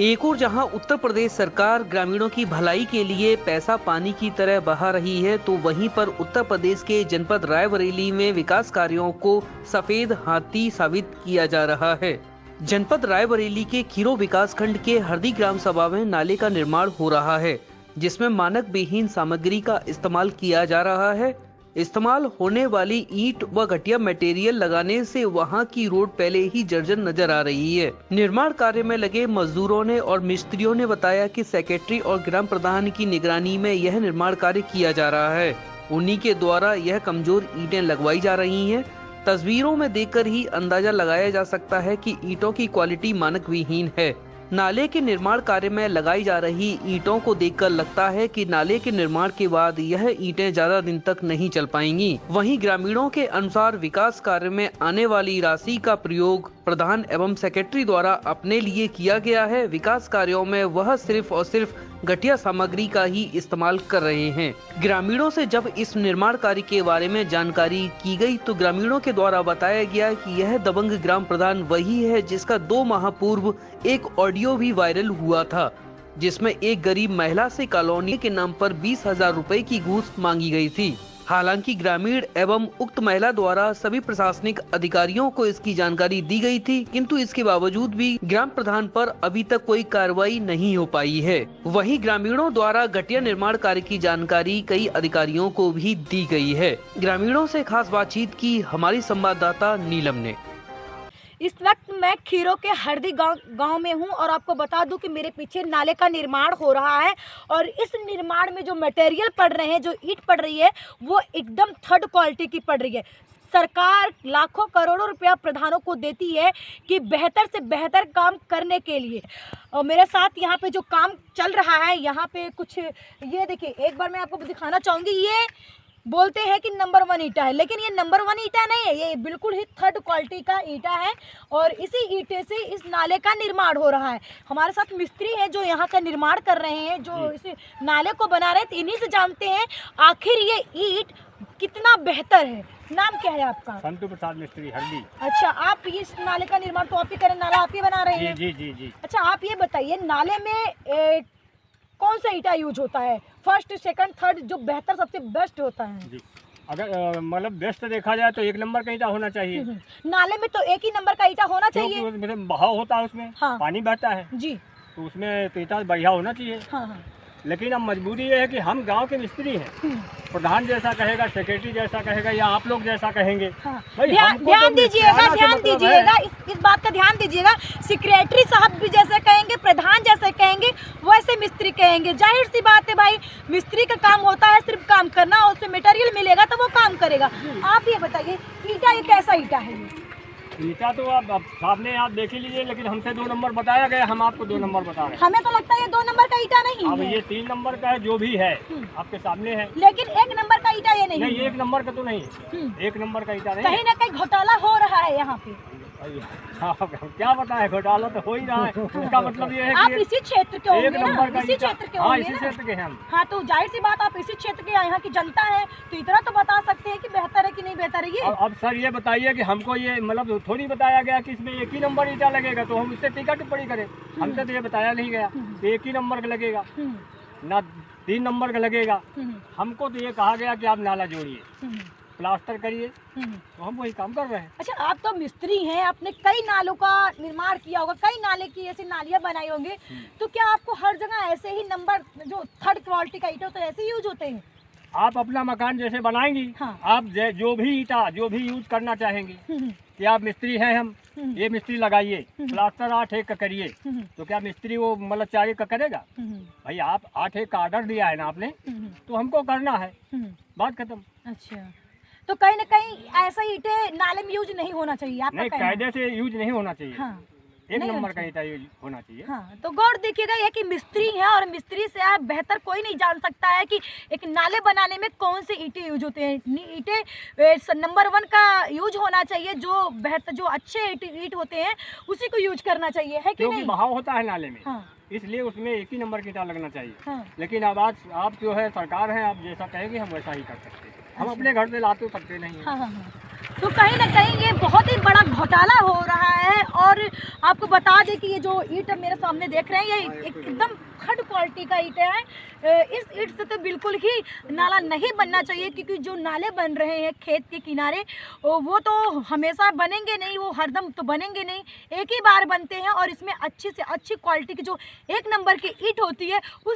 एक और जहां उत्तर प्रदेश सरकार ग्रामीणों की भलाई के लिए पैसा पानी की तरह बहा रही है, तो वहीं पर उत्तर प्रदेश के जनपद रायबरेली में विकास कार्यों को सफेद हाथी साबित किया जा रहा है। जनपद रायबरेली के खीरो विकास खंड के हरदी ग्राम सभा में नाले का निर्माण हो रहा है, जिसमें मानक विहीन सामग्री का इस्तेमाल किया जा रहा है। इस्तेमाल होने वाली ईंट व घटिया मटेरियल लगाने से वहां की रोड पहले ही जर्जर नजर आ रही है। निर्माण कार्य में लगे मजदूरों ने और मिस्त्रियों ने बताया कि सेक्रेटरी और ग्राम प्रधान की निगरानी में यह निर्माण कार्य किया जा रहा है। उन्हीं के द्वारा यह कमजोर ईंटें लगवाई जा रही हैं। तस्वीरों में देखकर ही अंदाजा लगाया जा सकता है कि ईंटों की क्वालिटी मानक विहीन है। नाले के निर्माण कार्य में लगाई जा रही ईंटों को देखकर लगता है कि नाले के निर्माण के बाद यह ईंटें ज्यादा दिन तक नहीं चल पाएंगी। वहीं ग्रामीणों के अनुसार विकास कार्य में आने वाली राशि का प्रयोग प्रधान एवं सेक्रेटरी द्वारा अपने लिए किया गया है। विकास कार्यों में वह सिर्फ और सिर्फ घटिया सामग्री का ही इस्तेमाल कर रहे हैं। ग्रामीणों से जब इस निर्माण कार्य के बारे में जानकारी की गई तो ग्रामीणों के द्वारा बताया गया कि यह दबंग ग्राम प्रधान वही है जिसका 2 माह पूर्व एक ऑडियो भी वायरल हुआ था, जिसमें एक गरीब महिला से कॉलोनी के नाम पर 20,000 रुपए की घूस मांगी गई थी। हालांकि ग्रामीण एवं उक्त महिला द्वारा सभी प्रशासनिक अधिकारियों को इसकी जानकारी दी गई थी, किंतु इसके बावजूद भी ग्राम प्रधान पर अभी तक कोई कार्रवाई नहीं हो पाई है। वहीं ग्रामीणों द्वारा घटिया निर्माण कार्य की जानकारी कई अधिकारियों को भी दी गई है। ग्रामीणों से खास बातचीत की हमारी संवाददाता नीलम ने। इस वक्त मैं खीरो के हरदी गांव में हूं और आपको बता दूं कि मेरे पीछे नाले का निर्माण हो रहा है और इस निर्माण में जो मटेरियल पड़ रहे हैं, जो ईंट पड़ रही है, वो एकदम थर्ड क्वालिटी की पड़ रही है। सरकार लाखों करोड़ों रुपया प्रधानों को देती है कि बेहतर से बेहतर काम करने के लिए। और मेरे साथ यहाँ पे जो काम चल रहा है, यहाँ पे कुछ ये देखिए, एक बार मैं आपको दिखाना चाहूँगी। ये बोलते हैं कि नंबर 1 ईंटा है, लेकिन ये नंबर 1 ईंटा नहीं है, ये बिल्कुल ही थर्ड क्वालिटी का ईंटा है और इसी ईंटे से इस नाले का निर्माण हो रहा है। हमारे साथ मिस्त्री हैं जो यहाँ का निर्माण कर रहे हैं, जो इस नाले को बना रहे हैं। तो इन्हीं से जानते हैं आखिर ये ईंट कितना बेहतर है। नाम क्या है आपका? संतु प्रसाद मिस्त्री, हरदी। अच्छा, आप इस नाले का निर्माण तो आप ही करें, नाला आप ही बना रहे हैं? जी जी जी। अच्छा, आप ये बताइए, नाले में कौन सा ईंटा यूज होता है? फर्स्ट, सेकंड, थर्ड, जो बेहतर सबसे बेस्ट होता है? जी, अगर मतलब बेस्ट देखा जाए तो 1 नंबर का ईंटा होना चाहिए। नाले में तो एक ही नंबर का ईंटा होना चाहिए। बहाव होता है उसमें, हाँ। पानी बहता है जी, तो उसमें तो ईंटा बढ़िया होना चाहिए। हाँ हाँ। लेकिन अब मजबूरी ये है कि हम गांव के मिस्त्री हैं। प्रधान जैसा कहेगा, सेक्रेटरी जैसा कहेगा, या आप लोग जैसा कहेंगे। हाँ। ध्यान दीजिएगा, इस बात का ध्यान दीजिएगा। सेक्रेटरी साहब भी जैसे कहेंगे, प्रधान जैसे कहेंगे, वैसे मिस्त्री कहेंगे। जाहिर सी बात है भाई, मिस्त्री का काम होता है सिर्फ काम करना, और उससे मटेरियल मिलेगा तो वो काम करेगा। आप ये बताइए, ईंटा ये कैसा ईंटा है? ईंटा तो आप सामने आप देख ही लीजिए, लेकिन हमसे 2 नंबर बताया गया, हम आपको 2 नंबर बता रहे हैं। हमें तो लगता है ये 2 नंबर का ईंटा नहीं अब है। ये 3 नंबर का है, जो भी है आपके सामने है। लेकिन 1 नंबर का ईंटा ये नहीं है। 1 नंबर का तो नहीं, 1 नंबर का ईंटा नहीं। कहीं ना कहीं घोटाला हो रहा है यहाँ पे। हाँ, क्या पता है, घोटाला तो हो ही रहा है। उसका मतलब ये है आप कि इसी क्षेत्र के होंगे ना? इसी क्षेत्र के हाँ, होंगे इसी ना? क्षेत्र के हैं हम। हाँ, तो जाहिर सी बात, आप इसी क्षेत्र के यहाँ की जनता है, तो इतना तो बता सकते हैं कि बेहतर है कि नहीं बेहतर है ये। अब सर ये बताइए कि हमको ये मतलब थोड़ी बताया गया कि इसमें 1 ही नंबर ईंटा लगेगा, तो हम उससे टीका टिप्पणी करें। हमसे तो ये बताया नहीं गया तो 1 ही नंबर का लगेगा, ना 3 नंबर का लगेगा। हमको तो ये कहा गया कि आप नाला जोड़िए, प्लास्टर करिए, तो हम वही काम कर रहे हैं। अच्छा, आप तो मिस्त्री हैं, आपने कई नालों का निर्माण किया होगा, कई नाले की ऐसी नालियां बनाई होंगी, तो क्या आपको हर जगह ऐसे ही नंबर जो थर्ड क्वालिटी का ईंटा तो ऐसे यूज होते हैं? आप अपना मकान जैसे बनाएंगी, हाँ। आप जो भी ईंटा जो भी यूज करना चाहेंगी, कि आप मिस्त्री हैं, हम ये मिस्त्री लगाइए, प्लास्टर 8 का करिए, तो क्या मिस्त्री वो मतलब 4 का करेगा? भाई आप 8 का ऑर्डर दिया है ना आपने, तो हमको करना है, बात खत्म। अच्छा, तो कहीं ना कहीं ऐसा ईंटे नाले में यूज नहीं होना चाहिए आपका? नहीं, कायदे से यूज नहीं होना चाहिए। हाँ। 1 नंबर का ईंटा यूज होना चाहिए। हाँ, तो गौर देखिएगा, ये कि मिस्त्री है और मिस्त्री से आप बेहतर कोई नहीं जान सकता है कि एक नाले बनाने में कौन से ईंटे यूज होते हैं। ईंटे नंबर 1 का यूज होना चाहिए, जो बेहतर, जो अच्छे ईंट होते हैं उसी को यूज करना चाहिए, है कि नहीं? बहाव होता है नाले में। हाँ। इसलिए उसमें 1 ही नंबर की ईंटा लगना चाहिए। हाँ। लेकिन अब आज आप जो है सरकार है, आप जैसा कहेंगे हम वैसा ही कर सकते हैं। हम अपने घर से ला तो सकते नहीं हैं। हाँ हाँ हाँ। तो कहीं ना कहीं ये बहुत ही बड़ा घोटाला हो रहा है। और आपको बता दें कि ये जो ईंट मेरे सामने देख रहे हैं ये एकदम थर्ड क्वालिटी का ईंट है। इस ईंट से तो बिल्कुल ही नाला नहीं बनना चाहिए, क्योंकि जो नाले बन रहे हैं खेत के किनारे वो तो हमेशा बनेंगे नहीं, वो हरदम तो बनेंगे नहीं, एक ही बार बनते हैं। और इसमें अच्छी से अच्छी क्वालिटी की जो 1 नंबर की ईंट होती है उस